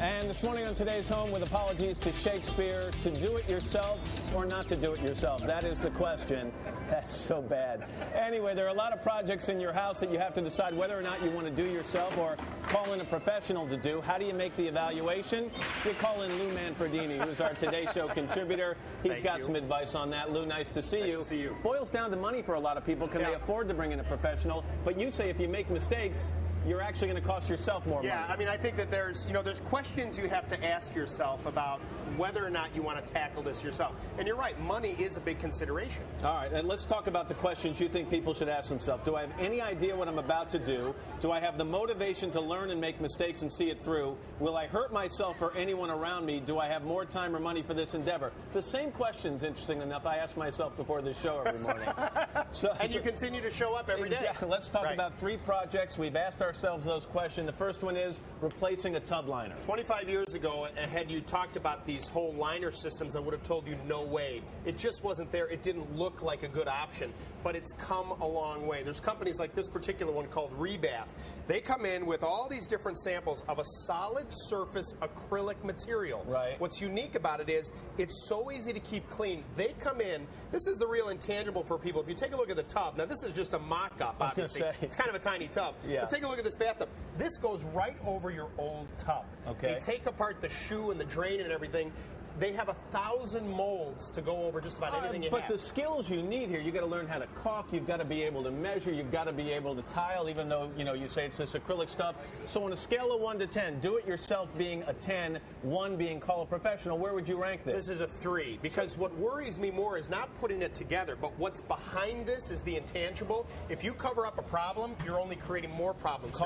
And this morning on Today's Home, with apologies to Shakespeare, to do it yourself or not to do it yourself? That is the question. That's so bad. Anyway, there are a lot of projects in your house that you have to decide whether or not you want to do yourself or call in a professional to do. How do you make the evaluation? You call in Lou Manfredini, who's our Today Show contributor. He's got some advice on that. Lou, nice to see you. Nice to see you. Boils down to money for a lot of people. Can they afford to bring in a professional? But you say if you make mistakes, you're actually going to cost yourself more money. Yeah, I mean, I think that there's questions you have to ask yourself about whether or not you want to tackle this yourself. And you're right, money is a big consideration. All right, and let's talk about the questions you think people should ask themselves. Do I have any idea what I'm about to do? Do I have the motivation to learn and make mistakes and see it through? Will I hurt myself or anyone around me? Do I have more time or money for this endeavor? The same questions, interesting enough, I ask myself before this show every morning. And you continue to show up every day. Let's talk about 3 projects. We've asked ourselves those questions. The first one is replacing a tub liner. 25 years ago, had you talked about these whole liner systems, I would have told you no way. It just wasn't there. It didn't look like a good option, but it's come a long way. There's companies like this particular one called Rebath. They come in with all these different samples of a solid surface acrylic material. Right. What's unique about it is it's so easy to keep clean. They come in, this is the real intangible for people. If you take a look at the tub, now this is just a mock-up, obviously. It's kind of a tiny tub. Yeah. But take a look at this bathtub. This goes right over your old tub. Okay. They take apart the shoe and the drain and everything. They have 1,000 molds to go over just about anything you have. But the skills you need here, you've got to learn how to caulk, you've got to be able to measure, you've got to be able to tile, even though, you say it's this acrylic stuff. So on a scale of 1 to 10, do it yourself being a 10, 1 being call a professional, where would you rank this? This is a 3, because what worries me more is not putting it together, but what's behind this is the intangible. If you cover up a problem, you're only creating more problems.